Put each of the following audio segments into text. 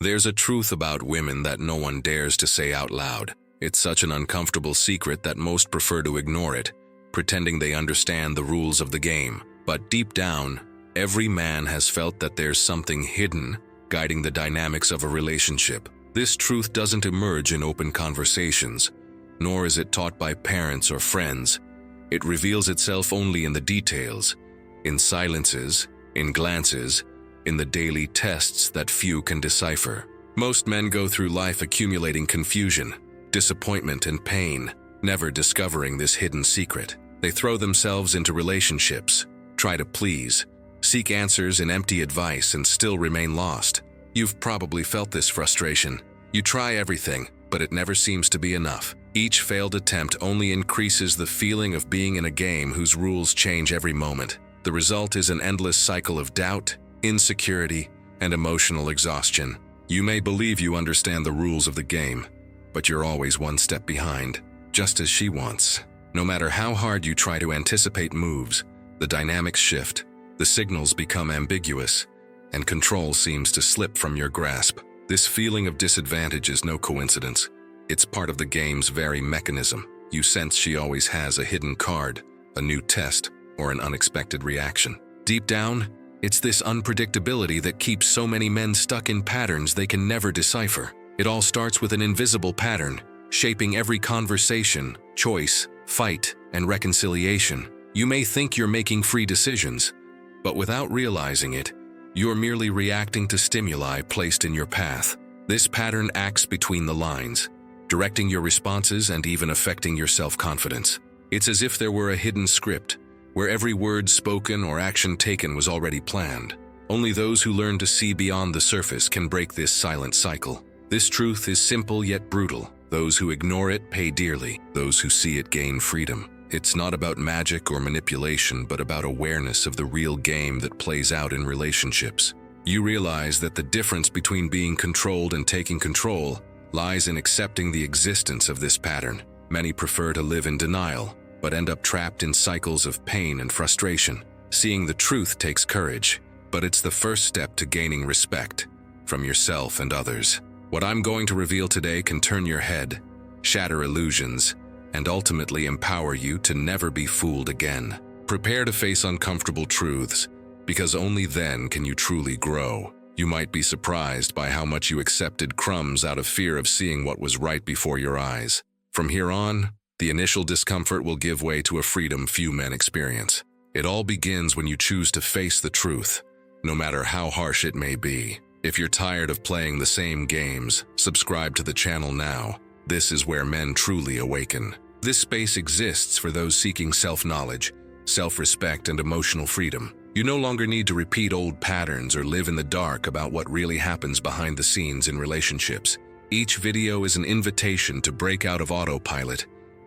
There's a truth about women that no one dares to say out loud. It's such an uncomfortable secret that most prefer to ignore it, pretending they understand the rules of the game. But deep down, every man has felt that there's something hidden guiding the dynamics of a relationship. This truth doesn't emerge in open conversations, nor is it taught by parents or friends. It reveals itself only in the details, in silences, in glances, in the daily tests that few can decipher. Most men go through life accumulating confusion, disappointment, and pain, never discovering this hidden secret. They throw themselves into relationships, try to please, seek answers in empty advice, and still remain lost. You've probably felt this frustration. You try everything, but it never seems to be enough. Each failed attempt only increases the feeling of being in a game whose rules change every moment. The result is an endless cycle of doubt, insecurity, and emotional exhaustion. You may believe you understand the rules of the game, but you're always one step behind, just as she wants. No matter how hard you try to anticipate moves, the dynamics shift, the signals become ambiguous, and control seems to slip from your grasp. This feeling of disadvantage is no coincidence. It's part of the game's very mechanism. You sense she always has a hidden card, a new test, or an unexpected reaction. Deep down, it's this unpredictability that keeps so many men stuck in patterns they can never decipher. It all starts with an invisible pattern, shaping every conversation, choice, fight, and reconciliation. You may think you're making free decisions, but without realizing it, you're merely reacting to stimuli placed in your path. This pattern acts between the lines, directing your responses and even affecting your self-confidence. It's as if there were a hidden script, where every word spoken or action taken was already planned. Only those who learn to see beyond the surface can break this silent cycle. This truth is simple yet brutal. Those who ignore it pay dearly. Those who see it gain freedom. It's not about magic or manipulation, but about awareness of the real game that plays out in relationships. You realize that the difference between being controlled and taking control lies in accepting the existence of this pattern. Many prefer to live in denial, but end up trapped in cycles of pain and frustration. Seeing the truth takes courage, but it's the first step to gaining respect from yourself and others. What I'm going to reveal today can turn your head, shatter illusions, and ultimately empower you to never be fooled again. Prepare to face uncomfortable truths, because only then can you truly grow. You might be surprised by how much you accepted crumbs out of fear of seeing what was right before your eyes. From here on, the initial discomfort will give way to a freedom few men experience. It all begins when you choose to face the truth, no matter how harsh it may be. If you're tired of playing the same games, subscribe to the channel now. This is where men truly awaken. This space exists for those seeking self-knowledge, self-respect, and emotional freedom. You no longer need to repeat old patterns or live in the dark about what really happens behind the scenes in relationships. Each video is an invitation to break out of autopilot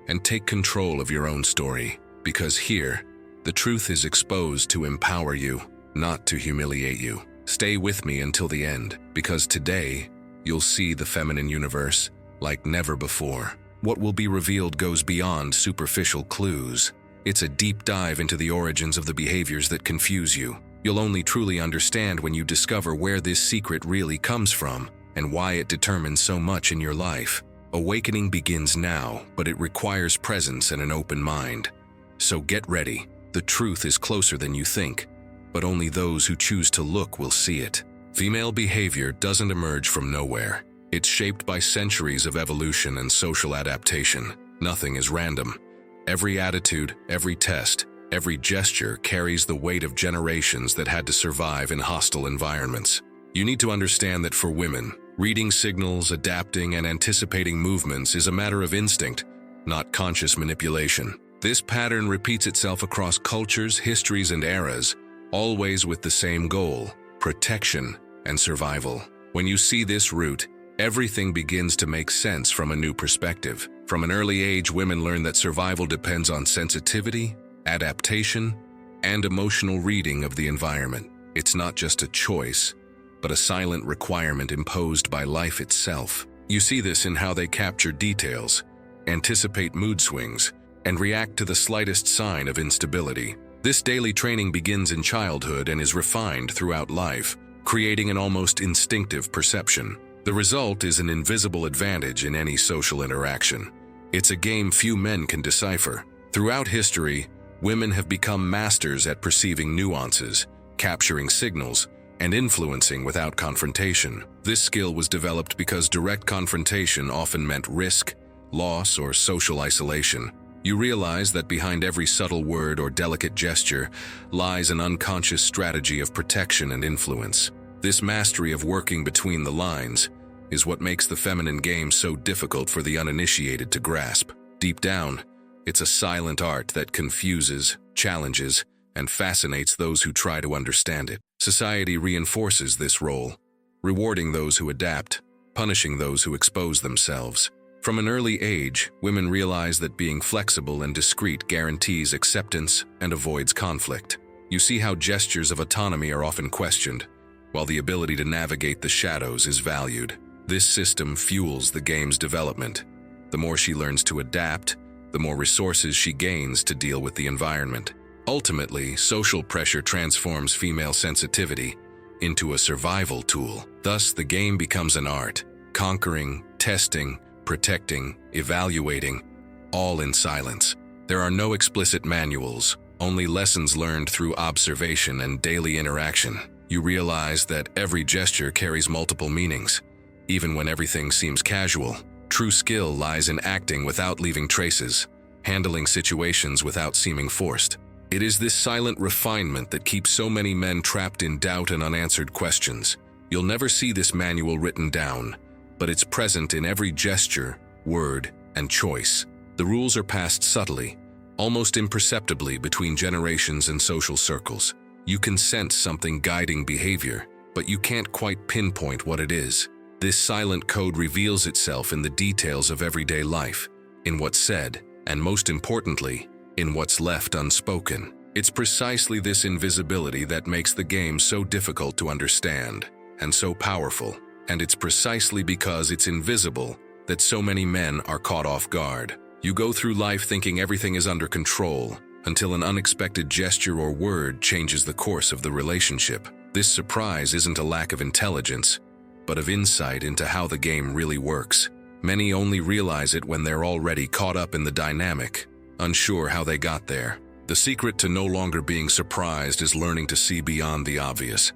and take control of your own story. Because here, the truth is exposed to empower you, not to humiliate you. Stay with me until the end, because today, you'll see the feminine universe like never before. What will be revealed goes beyond superficial clues. It's a deep dive into the origins of the behaviors that confuse you. You'll only truly understand when you discover where this secret really comes from and why it determines so much in your life. Awakening begins now, but it requires presence and an open mind. So get ready. The truth is closer than you think, but only those who choose to look will see it. Female behavior doesn't emerge from nowhere. It's shaped by centuries of evolution and social adaptation. Nothing is random. Every attitude, every test, every gesture carries the weight of generations that had to survive in hostile environments. You need to understand that for women, reading signals, adapting, and anticipating movements is a matter of instinct, not conscious manipulation. This pattern repeats itself across cultures, histories, and eras, always with the same goal: protection and survival. When you see this root, everything begins to make sense from a new perspective. From an early age, women learn that survival depends on sensitivity, adaptation, and emotional reading of the environment. It's not just a choice, but a silent requirement imposed by life itself. You see this in how they capture details, anticipate mood swings, and react to the slightest sign of instability. This daily training begins in childhood and is refined throughout life, creating an almost instinctive perception. The result is an invisible advantage in any social interaction. It's a game few men can decipher. Throughout history, women have become masters at perceiving nuances, capturing signals, and influencing without confrontation. This skill was developed because direct confrontation often meant risk, loss, or social isolation. You realize that behind every subtle word or delicate gesture lies an unconscious strategy of protection and influence. This mastery of working between the lines is what makes the feminine game so difficult for the uninitiated to grasp. Deep down, it's a silent art that confuses, challenges, and fascinates those who try to understand it. Society reinforces this role, rewarding those who adapt, punishing those who expose themselves. From an early age, women realize that being flexible and discreet guarantees acceptance and avoids conflict. You see how gestures of autonomy are often questioned, while the ability to navigate the shadows is valued. This system fuels the game's development. The more she learns to adapt, the more resources she gains to deal with the environment. Ultimately, social pressure transforms female sensitivity into a survival tool. Thus, the game becomes an art, conquering, testing, protecting, evaluating, all in silence. There are no explicit manuals, only lessons learned through observation and daily interaction. You realize that every gesture carries multiple meanings, even when everything seems casual. True skill lies in acting without leaving traces, handling situations without seeming forced. It is this silent refinement that keeps so many men trapped in doubt and unanswered questions. You'll never see this manual written down, but it's present in every gesture, word, and choice. The rules are passed subtly, almost imperceptibly between generations and social circles. You can sense something guiding behavior, but you can't quite pinpoint what it is. This silent code reveals itself in the details of everyday life, in what's said, and most importantly, in what's left unspoken. It's precisely this invisibility that makes the game so difficult to understand and so powerful. And it's precisely because it's invisible that so many men are caught off guard. You go through life thinking everything is under control until an unexpected gesture or word changes the course of the relationship. This surprise isn't a lack of intelligence, but of insight into how the game really works. Many only realize it when they're already caught up in the dynamic, unsure how they got there. The secret to no longer being surprised is learning to see beyond the obvious.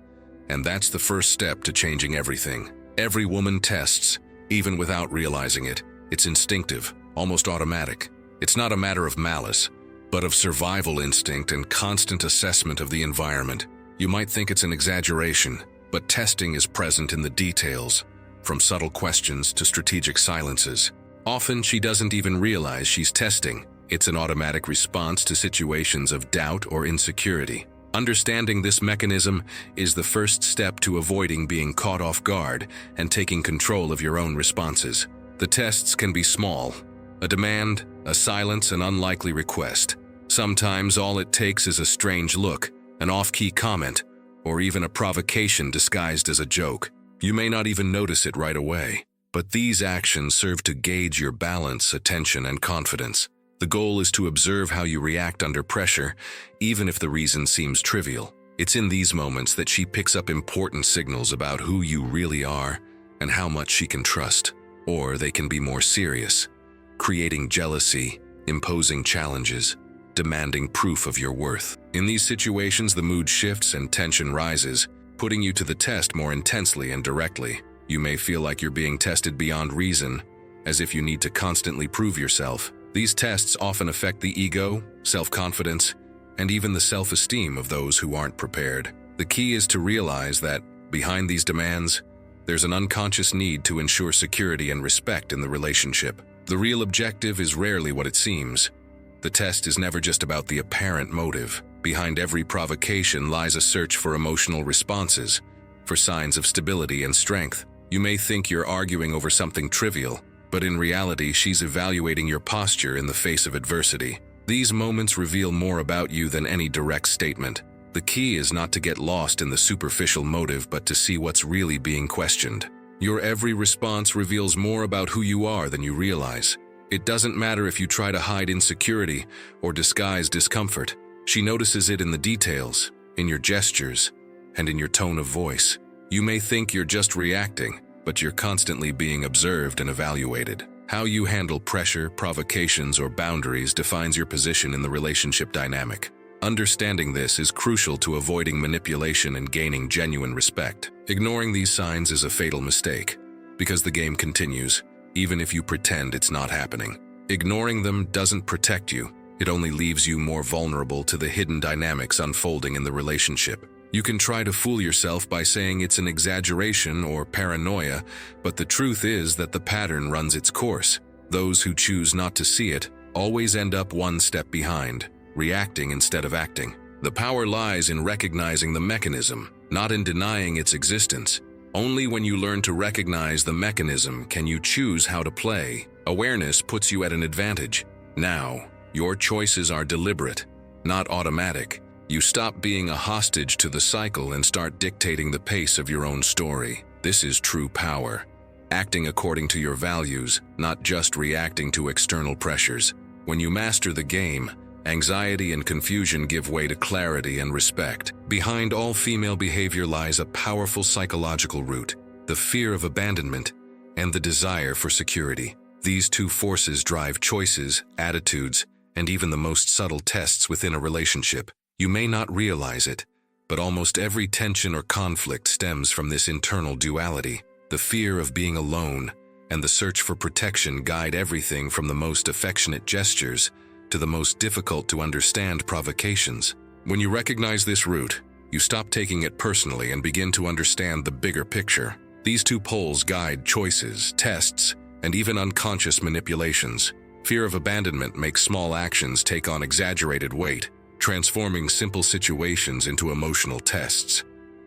And that's the first step to changing everything. Every woman tests, even without realizing it. It's instinctive, almost automatic. It's not a matter of malice, but of survival instinct and constant assessment of the environment. You might think it's an exaggeration, but testing is present in the details, from subtle questions to strategic silences. Often she doesn't even realize she's testing. It's an automatic response to situations of doubt or insecurity. Understanding this mechanism is the first step to avoiding being caught off guard and taking control of your own responses. The tests can be small: a demand, a silence, an unlikely request. Sometimes all it takes is a strange look, an off-key comment, or even a provocation disguised as a joke. You may not even notice it right away, but these actions serve to gauge your balance, attention, and confidence. The goal is to observe how you react under pressure, even if the reason seems trivial. It's in these moments that she picks up important signals about who you really are and how much she can trust. Or they can be more serious, creating jealousy, imposing challenges, demanding proof of your worth. In these situations, the mood shifts and tension rises, putting you to the test more intensely and directly. You may feel like you're being tested beyond reason, as if you need to constantly prove yourself. These tests often affect the ego, self-confidence, and even the self-esteem of those who aren't prepared. The key is to realize that, behind these demands, there's an unconscious need to ensure security and respect in the relationship. The real objective is rarely what it seems. The test is never just about the apparent motive. Behind every provocation lies a search for emotional responses, for signs of stability and strength. You may think you're arguing over something trivial, but in reality, she's evaluating your posture in the face of adversity. These moments reveal more about you than any direct statement. The key is not to get lost in the superficial motive, but to see what's really being questioned. Your every response reveals more about who you are than you realize. It doesn't matter if you try to hide insecurity or disguise discomfort. She notices it in the details, in your gestures, and in your tone of voice. You may think you're just reacting, but you're constantly being observed and evaluated. How you handle pressure, provocations, or boundaries defines your position in the relationship dynamic. Understanding this is crucial to avoiding manipulation and gaining genuine respect. Ignoring these signs is a fatal mistake, because the game continues, even if you pretend it's not happening. Ignoring them doesn't protect you. It only leaves you more vulnerable to the hidden dynamics unfolding in the relationship. You can try to fool yourself by saying it's an exaggeration or paranoia, but the truth is that the pattern runs its course. Those who choose not to see it always end up one step behind, reacting instead of acting. The power lies in recognizing the mechanism, not in denying its existence. Only when you learn to recognize the mechanism can you choose how to play. Awareness puts you at an advantage. Now, your choices are deliberate, not automatic. You stop being a hostage to the cycle and start dictating the pace of your own story. This is true power. Acting according to your values, not just reacting to external pressures. When you master the game, anxiety and confusion give way to clarity and respect. Behind all female behavior lies a powerful psychological root, the fear of abandonment and the desire for security. These two forces drive choices, attitudes, and even the most subtle tests within a relationship. You may not realize it, but almost every tension or conflict stems from this internal duality. The fear of being alone and the search for protection guide everything from the most affectionate gestures to the most difficult to understand provocations. When you recognize this root, you stop taking it personally and begin to understand the bigger picture. These two poles guide choices, tests, and even unconscious manipulations. Fear of abandonment makes small actions take on exaggerated weight, transforming simple situations into emotional tests.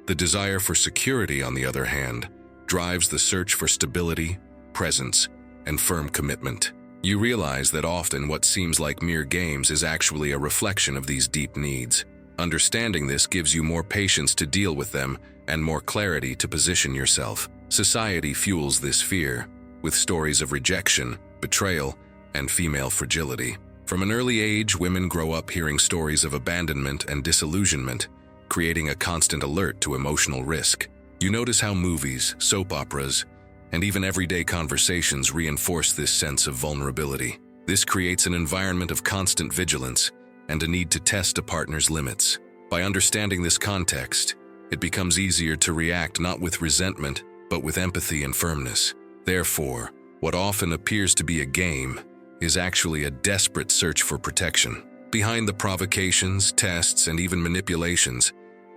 The desire for security, on the other hand, drives the search for stability, presence, and firm commitment. You realize that often what seems like mere games is actually a reflection of these deep needs. Understanding this gives you more patience to deal with them and more clarity to position yourself. Society fuels this fear, with stories of rejection, betrayal, and female fragility. From an early age, women grow up hearing stories of abandonment and disillusionment, creating a constant alert to emotional risk. You notice how movies, soap operas, and even everyday conversations reinforce this sense of vulnerability. This creates an environment of constant vigilance and a need to test a partner's limits. By understanding this context, it becomes easier to react not with resentment, but with empathy and firmness. Therefore, what often appears to be a game is actually a desperate search for protection. Behind the provocations, tests, and even manipulations,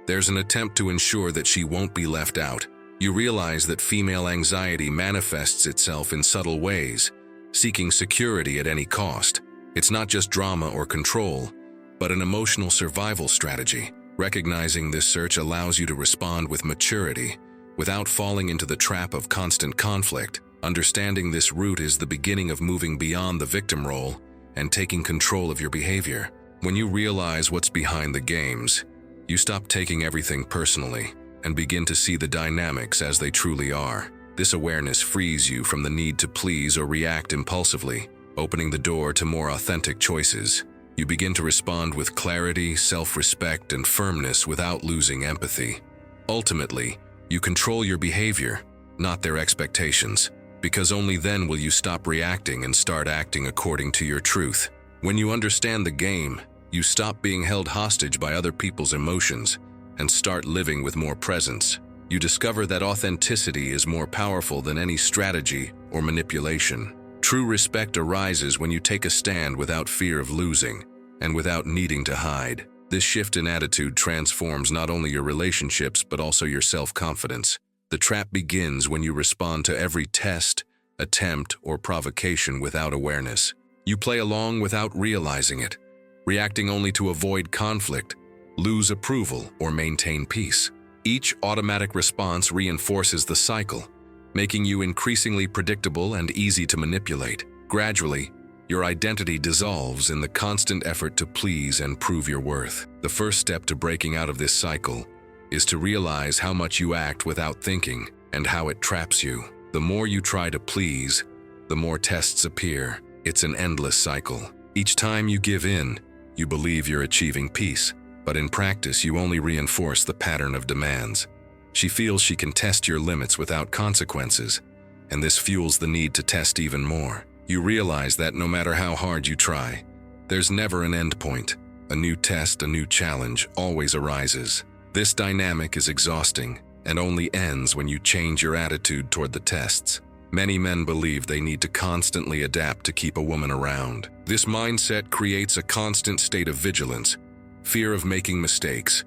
there's an attempt to ensure that she won't be left out. You realize that female anxiety manifests itself in subtle ways, seeking security at any cost. It's not just drama or control, but an emotional survival strategy. Recognizing this search allows you to respond with maturity, without falling into the trap of constant conflict. Understanding this root is the beginning of moving beyond the victim role and taking control of your behavior. When you realize what's behind the games, you stop taking everything personally and begin to see the dynamics as they truly are. This awareness frees you from the need to please or react impulsively, opening the door to more authentic choices. You begin to respond with clarity, self-respect, and firmness without losing empathy. Ultimately, you control your behavior, not their expectations, because only then will you stop reacting and start acting according to your truth. When you understand the game, you stop being held hostage by other people's emotions and start living with more presence. You discover that authenticity is more powerful than any strategy or manipulation. True respect arises when you take a stand without fear of losing and without needing to hide. This shift in attitude transforms not only your relationships but also your self-confidence. The trap begins when you respond to every test, attempt, or provocation without awareness. You play along without realizing it, reacting only to avoid conflict, lose approval, or maintain peace. Each automatic response reinforces the cycle, making you increasingly predictable and easy to manipulate. Gradually, your identity dissolves in the constant effort to please and prove your worth. The first step to breaking out of this cycle is to realize how much you act without thinking and how it traps you. The more you try to please, the more tests appear. It's an endless cycle. Each time you give in, you believe you're achieving peace, but in practice you only reinforce the pattern of demands. She feels she can test your limits without consequences, and this fuels the need to test even more. You realize that no matter how hard you try, there's never an end point. A new test, a new challenge always arises. This dynamic is exhausting and only ends when you change your attitude toward the tests. Many men believe they need to constantly adapt to keep a woman around. This mindset creates a constant state of vigilance, fear of making mistakes,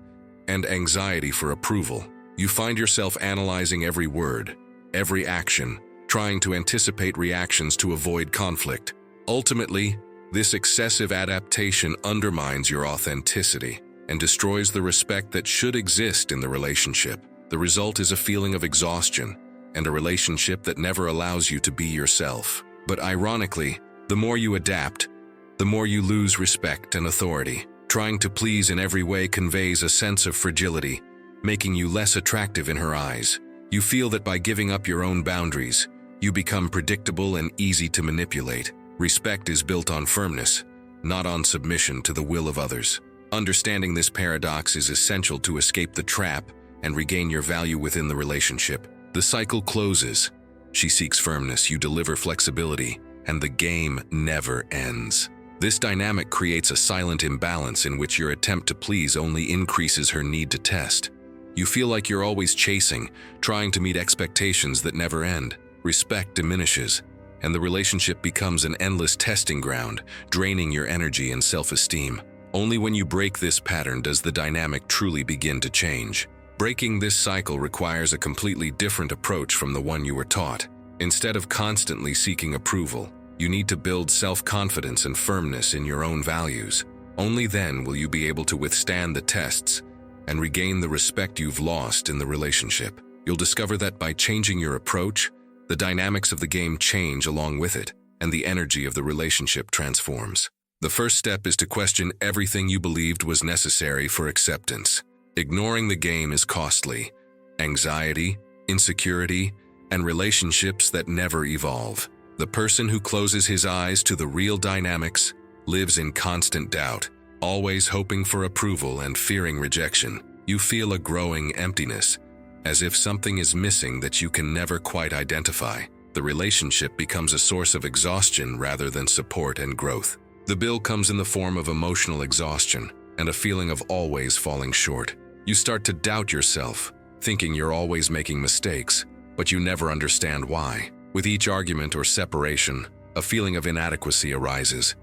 and anxiety for approval. You find yourself analyzing every word, every action, trying to anticipate reactions to avoid conflict. Ultimately, this excessive adaptation undermines your authenticity and destroys the respect that should exist in the relationship. The result is a feeling of exhaustion and a relationship that never allows you to be yourself. But ironically, the more you adapt, the more you lose respect and authority. Trying to please in every way conveys a sense of fragility, making you less attractive in her eyes. You feel that by giving up your own boundaries, you become predictable and easy to manipulate. Respect is built on firmness, not on submission to the will of others. Understanding this paradox is essential to escape the trap and regain your value within the relationship. The cycle closes. She seeks firmness, you deliver flexibility, and the game never ends. This dynamic creates a silent imbalance in which your attempt to please only increases her need to test. You feel like you're always chasing, trying to meet expectations that never end. Respect diminishes, and the relationship becomes an endless testing ground, draining your energy and self-esteem. Only when you break this pattern does the dynamic truly begin to change. Breaking this cycle requires a completely different approach from the one you were taught. Instead of constantly seeking approval, you need to build self-confidence and firmness in your own values. Only then will you be able to withstand the tests and regain the respect you've lost in the relationship. You'll discover that by changing your approach, the dynamics of the game change along with it, and the energy of the relationship transforms. The first step is to question everything you believed was necessary for acceptance. Ignoring the game is costly. Anxiety, insecurity, and relationships that never evolve. The person who closes his eyes to the real dynamics lives in constant doubt, always hoping for approval and fearing rejection. You feel a growing emptiness, as if something is missing that you can never quite identify. The relationship becomes a source of exhaustion rather than support and growth. The bill comes in the form of emotional exhaustion and a feeling of always falling short. You start to doubt yourself, thinking you're always making mistakes, but you never understand why. With each argument or separation, a feeling of inadequacy arises,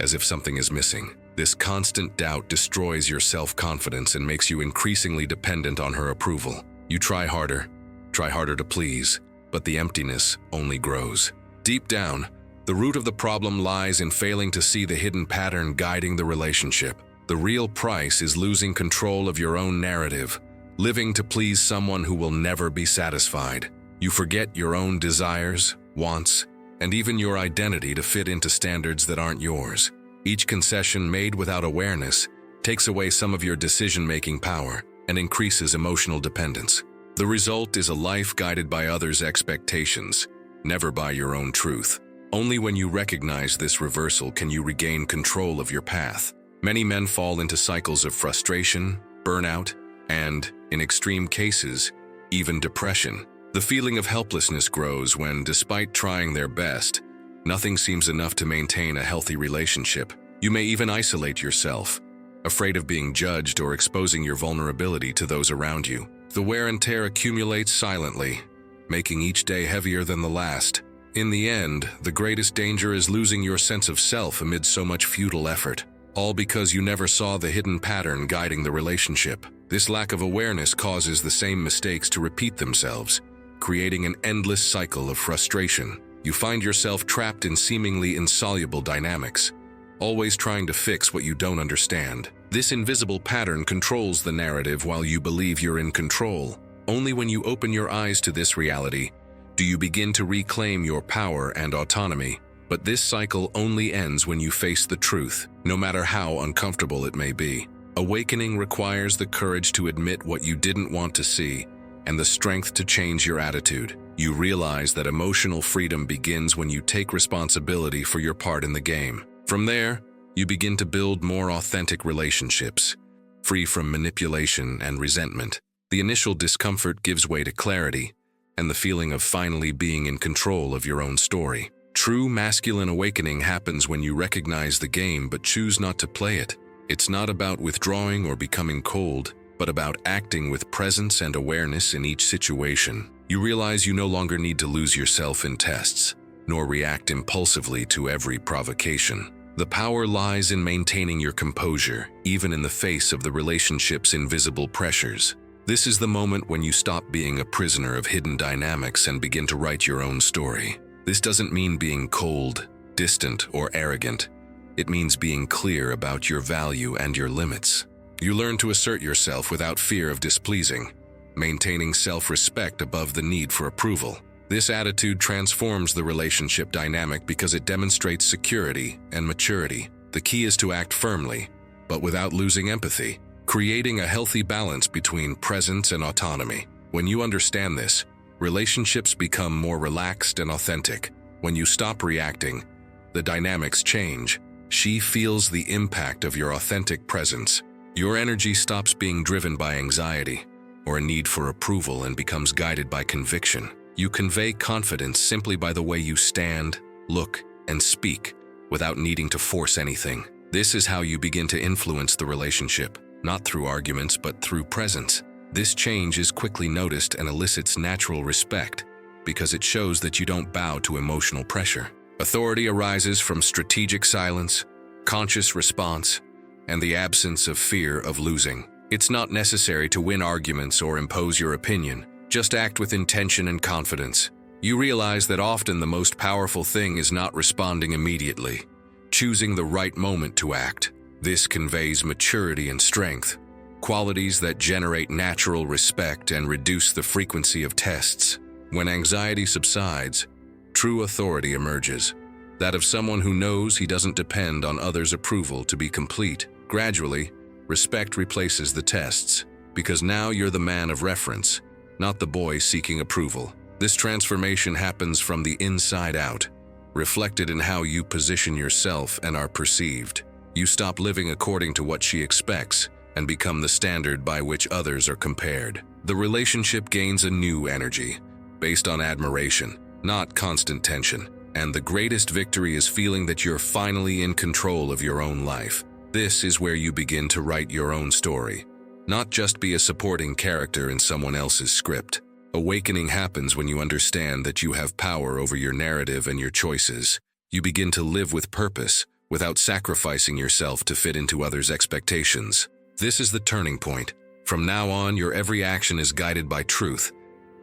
as if something is missing. This constant doubt destroys your self-confidence and makes you increasingly dependent on her approval. You try harder to please, but the emptiness only grows. Deep down, the root of the problem lies in failing to see the hidden pattern guiding the relationship. The real price is losing control of your own narrative, living to please someone who will never be satisfied. You forget your own desires, wants, and even your identity to fit into standards that aren't yours. Each concession made without awareness takes away some of your decision-making power and increases emotional dependence. The result is a life guided by others' expectations, never by your own truth. Only when you recognize this reversal can you regain control of your path. Many men fall into cycles of frustration, burnout, and, in extreme cases, even depression. The feeling of helplessness grows when, despite trying their best, nothing seems enough to maintain a healthy relationship. You may even isolate yourself, afraid of being judged or exposing your vulnerability to those around you. The wear and tear accumulates silently, making each day heavier than the last. In the end, the greatest danger is losing your sense of self amid so much futile effort, all because you never saw the hidden pattern guiding the relationship. This lack of awareness causes the same mistakes to repeat themselves, creating an endless cycle of frustration. You find yourself trapped in seemingly insoluble dynamics, always trying to fix what you don't understand. This invisible pattern controls the narrative while you believe you're in control. Only when you open your eyes to this reality do you begin to reclaim your power and autonomy. But this cycle only ends when you face the truth, no matter how uncomfortable it may be. Awakening requires the courage to admit what you didn't want to see and the strength to change your attitude. You realize that emotional freedom begins when you take responsibility for your part in the game. From there, you begin to build more authentic relationships, free from manipulation and resentment. The initial discomfort gives way to clarity and the feeling of finally being in control of your own story. True masculine awakening happens when you recognize the game but choose not to play it. It's not about withdrawing or becoming cold, but about acting with presence and awareness in each situation. You realize you no longer need to lose yourself in tests, nor react impulsively to every provocation. The power lies in maintaining your composure, even in the face of the relationship's invisible pressures. This is the moment when you stop being a prisoner of hidden dynamics and begin to write your own story. This doesn't mean being cold, distant, or arrogant. It means being clear about your value and your limits. You learn to assert yourself without fear of displeasing, maintaining self-respect above the need for approval. This attitude transforms the relationship dynamic because it demonstrates security and maturity. The key is to act firmly, but without losing empathy, creating a healthy balance between presence and autonomy. When you understand this, relationships become more relaxed and authentic. When you stop reacting, the dynamics change. She feels the impact of your authentic presence. Your energy stops being driven by anxiety or a need for approval and becomes guided by conviction. You convey confidence simply by the way you stand, look, and speak, without needing to force anything. This is how you begin to influence the relationship, not through arguments but through presence. This change is quickly noticed and elicits natural respect because it shows that you don't bow to emotional pressure. Authority arises from strategic silence, conscious response, and the absence of fear of losing. It's not necessary to win arguments or impose your opinion. Just act with intention and confidence. You realize that often the most powerful thing is not responding immediately, choosing the right moment to act. This conveys maturity and strength, qualities that generate natural respect and reduce the frequency of tests. When anxiety subsides, true authority emerges, that of someone who knows he doesn't depend on others' approval to be complete. Gradually, respect replaces the tests, because now you're the man of reference, not the boy seeking approval. This transformation happens from the inside out, reflected in how you position yourself and are perceived. You stop living according to what she expects and become the standard by which others are compared. The relationship gains a new energy, based on admiration, not constant tension. And the greatest victory is feeling that you're finally in control of your own life. This is where you begin to write your own story, not just be a supporting character in someone else's script. Awakening happens when you understand that you have power over your narrative and your choices. You begin to live with purpose, without sacrificing yourself to fit into others' expectations. This is the turning point. From now on, your every action is guided by truth,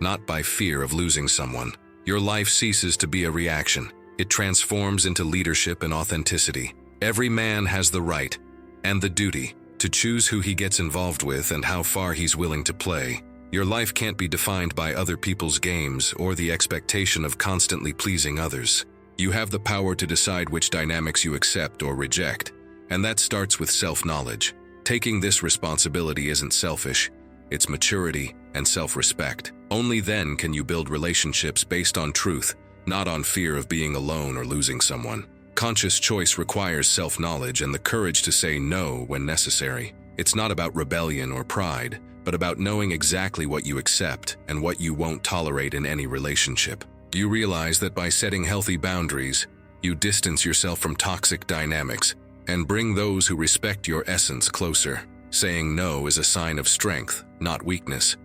not by fear of losing someone. Your life ceases to be a reaction. It transforms into leadership and authenticity. Every man has the right and the duty to choose who he gets involved with and how far he's willing to play. Your life can't be defined by other people's games or the expectation of constantly pleasing others. You have the power to decide which dynamics you accept or reject, and that starts with self-knowledge. Taking this responsibility isn't selfish, it's maturity and self-respect. Only then can you build relationships based on truth, not on fear of being alone or losing someone. Conscious choice requires self-knowledge and the courage to say no when necessary. It's not about rebellion or pride, but about knowing exactly what you accept and what you won't tolerate in any relationship. You realize that by setting healthy boundaries, you distance yourself from toxic dynamics and bring those who respect your essence closer. Saying no is a sign of strength, not weakness,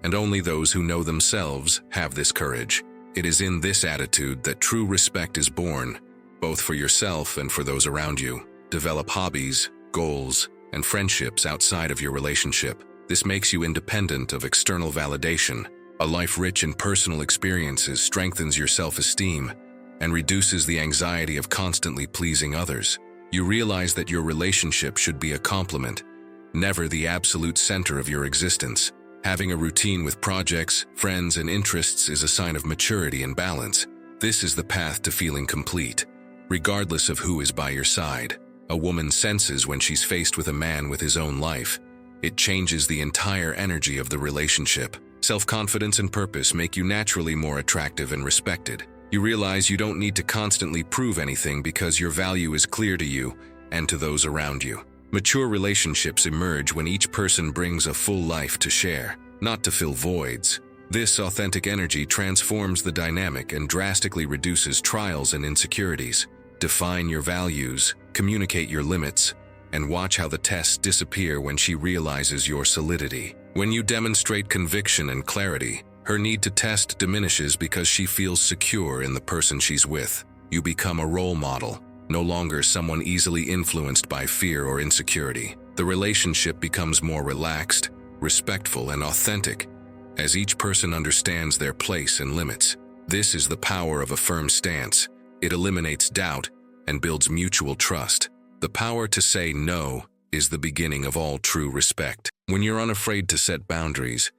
and only those who know themselves have this courage. It is in this attitude that true respect is born, both for yourself and for those around you. Develop hobbies, goals, and friendships outside of your relationship. This makes you independent of external validation. A life rich in personal experiences strengthens your self-esteem and reduces the anxiety of constantly pleasing others. You realize that your relationship should be a complement, never the absolute center of your existence. Having a routine with projects, friends, and interests is a sign of maturity and balance. This is the path to feeling complete, regardless of who is by your side. A woman senses when she's faced with a man with his own life. It changes the entire energy of the relationship. Self-confidence and purpose make you naturally more attractive and respected. You realize you don't need to constantly prove anything because your value is clear to you and to those around you. Mature relationships emerge when each person brings a full life to share. not to fill voids. This authentic energy transforms the dynamic and drastically reduces trials and insecurities. Define your values, communicate your limits, and watch how the tests disappear when she realizes your solidity. When you demonstrate conviction and clarity, her need to test diminishes because she feels secure in the person she's with. You become a role model, no longer someone easily influenced by fear or insecurity. The relationship becomes more relaxed, respectful, and authentic, as each person understands their place and limits. This is the power of a firm stance. It eliminates doubt and builds mutual trust. The power to say no is the beginning of all true respect. When you're unafraid to set boundaries,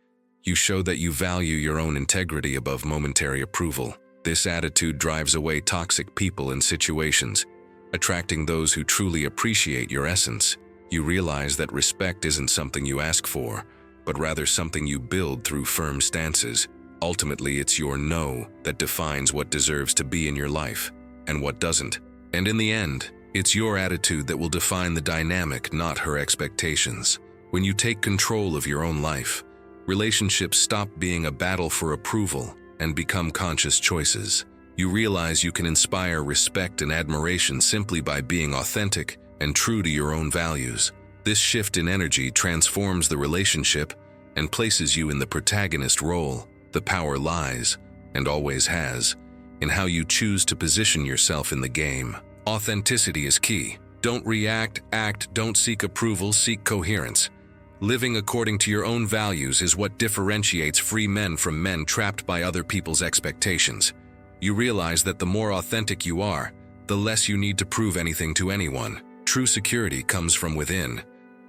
you show that you value your own integrity above momentary approval. This attitude drives away toxic people and situations, attracting those who truly appreciate your essence. You realize that respect isn't something you ask for, but rather something you build through firm stances. Ultimately, it's your no that defines what deserves to be in your life and what doesn't. And in the end, it's your attitude that will define the dynamic, not her expectations. When you take control of your own life, relationships stop being a battle for approval and become conscious choices. You realize you can inspire respect and admiration simply by being authentic and true to your own values. This shift in energy transforms the relationship and places you in the protagonist role. The power lies, and always has, in how you choose to position yourself in the game. Authenticity is key. Don't react, act, don't seek approval, seek coherence. Living according to your own values is what differentiates free men from men trapped by other people's expectations. You realize that the more authentic you are, the less you need to prove anything to anyone. True security comes from within,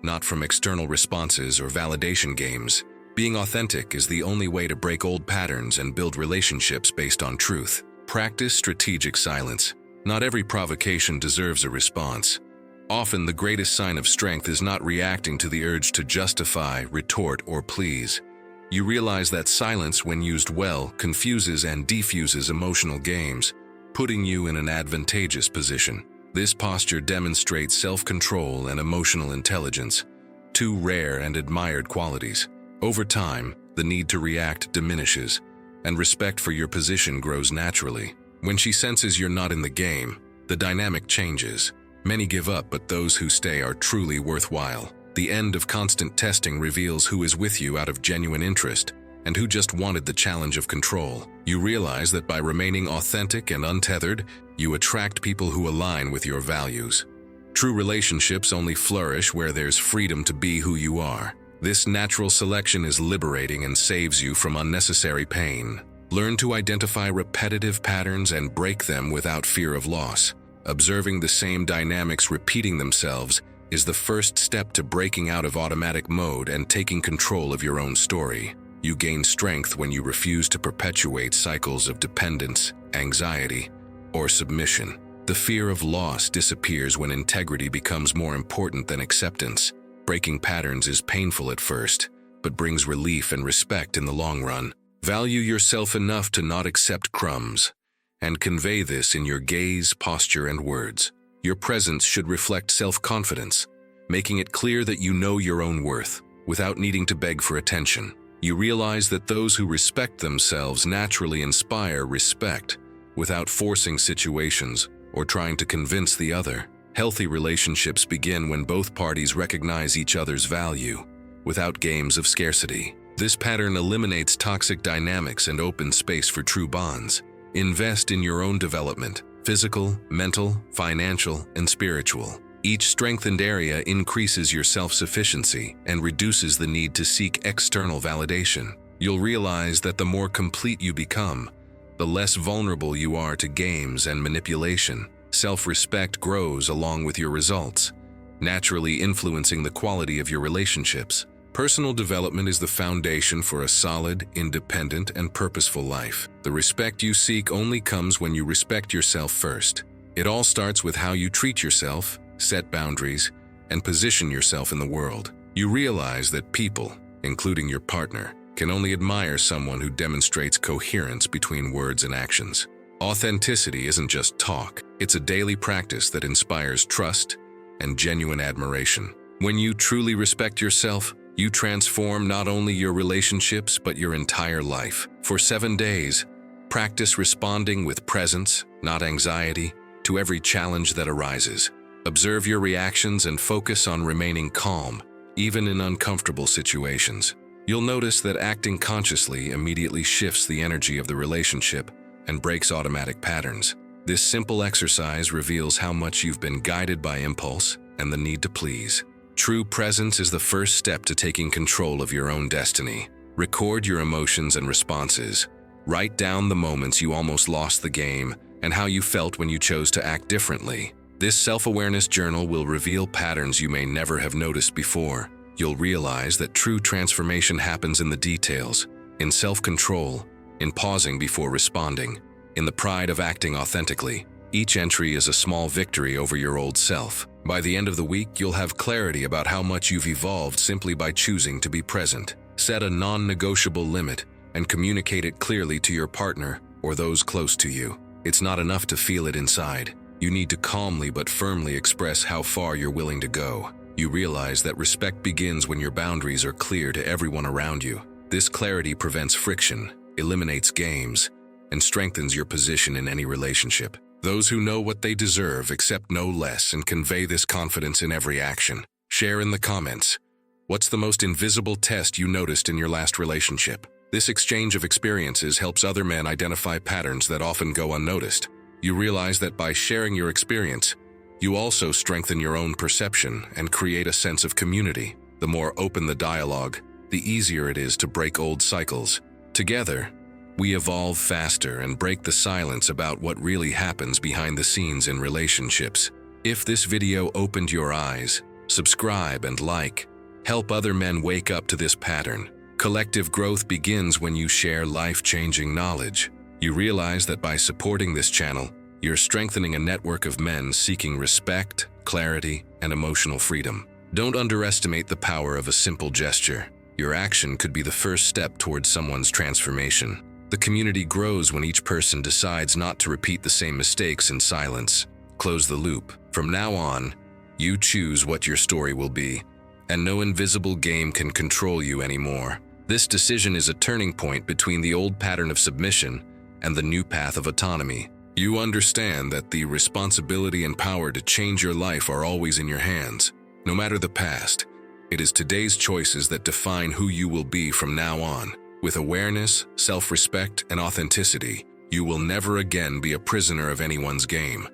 not from external responses or validation games. Being authentic is the only way to break old patterns and build relationships based on truth. Practice strategic silence. Not every provocation deserves a response. Often the greatest sign of strength is not reacting to the urge to justify, retort, or please. You realize that silence, when used well, confuses and defuses emotional games, putting you in an advantageous position. This posture demonstrates self-control and emotional intelligence, two rare and admired qualities. Over time, the need to react diminishes, and respect for your position grows naturally. When she senses you're not in the game, the dynamic changes. Many give up, but those who stay are truly worthwhile. The end of constant testing reveals who is with you out of genuine interest and who just wanted the challenge of control. You realize that by remaining authentic and untethered, you attract people who align with your values. True relationships only flourish where there's freedom to be who you are. This natural selection is liberating and saves you from unnecessary pain. Learn to identify repetitive patterns and break them without fear of loss. Observing the same dynamics repeating themselves is the first step to breaking out of automatic mode and taking control of your own story. You gain strength when you refuse to perpetuate cycles of dependence, anxiety, or submission. The fear of loss disappears when integrity becomes more important than acceptance. Breaking patterns is painful at first, but brings relief and respect in the long run. Value yourself enough to not accept crumbs, and convey this in your gaze, posture, and words. Your presence should reflect self-confidence, making it clear that you know your own worth, without needing to beg for attention. You realize that those who respect themselves naturally inspire respect, without forcing situations or trying to convince the other. Healthy relationships begin when both parties recognize each other's value, without games of scarcity. This pattern eliminates toxic dynamics and opens space for true bonds. Invest in your own development, physical, mental, financial, and spiritual. Each strengthened area increases your self-sufficiency and reduces the need to seek external validation. You'll realize that the more complete you become, the less vulnerable you are to games and manipulation. Self-respect grows along with your results, naturally influencing the quality of your relationships. Personal development is the foundation for a solid, independent, and purposeful life. The respect you seek only comes when you respect yourself first. It all starts with how you treat yourself, set boundaries, and position yourself in the world. You realize that people, including your partner, can only admire someone who demonstrates coherence between words and actions. Authenticity isn't just talk, it's a daily practice that inspires trust and genuine admiration. When you truly respect yourself, You transform not only your relationships but your entire life. For 7 days, practice responding with presence, not anxiety, to every challenge that arises. Observe your reactions and focus on remaining calm, even in uncomfortable situations. You'll notice that acting consciously immediately shifts the energy of the relationship and breaks automatic patterns. This simple exercise reveals how much you've been guided by impulse and the need to please. True presence is the first step to taking control of your own destiny. Record your emotions and responses. Write down the moments you almost lost the game and how you felt when you chose to act differently. This self-awareness journal will reveal patterns you may never have noticed before. You'll realize that true transformation happens in the details, in self-control, in pausing before responding, in the pride of acting authentically. Each entry is a small victory over your old self. By the end of the week, you'll have clarity about how much you've evolved simply by choosing to be present. Set a non-negotiable limit and communicate it clearly to your partner or those close to you. It's not enough to feel it inside. You need to calmly but firmly express how far you're willing to go. You realize that respect begins when your boundaries are clear to everyone around you. This clarity prevents friction, eliminates games, and strengthens your position in any relationship. Those who know what they deserve accept no less and convey this confidence in every action. Share in the comments. What's the most invisible test you noticed in your last relationship? This exchange of experiences helps other men identify patterns that often go unnoticed. You realize that by sharing your experience, you also strengthen your own perception and create a sense of community. The more open the dialogue, the easier it is to break old cycles. Together, we evolve faster and break the silence about what really happens behind the scenes in relationships. If this video opened your eyes, subscribe and like. Help other men wake up to this pattern. Collective growth begins when you share life-changing knowledge. You realize that by supporting this channel, you're strengthening a network of men seeking respect, clarity, and emotional freedom. Don't underestimate the power of a simple gesture. Your action could be the first step towards someone's transformation. The community grows when each person decides not to repeat the same mistakes in silence. Close the loop. From now on, you choose what your story will be, and no invisible game can control you anymore. This decision is a turning point between the old pattern of submission and the new path of autonomy. You understand that the responsibility and power to change your life are always in your hands. No matter the past, it is today's choices that define who you will be from now on. With awareness, self-respect, and authenticity, you will never again be a prisoner of anyone's game.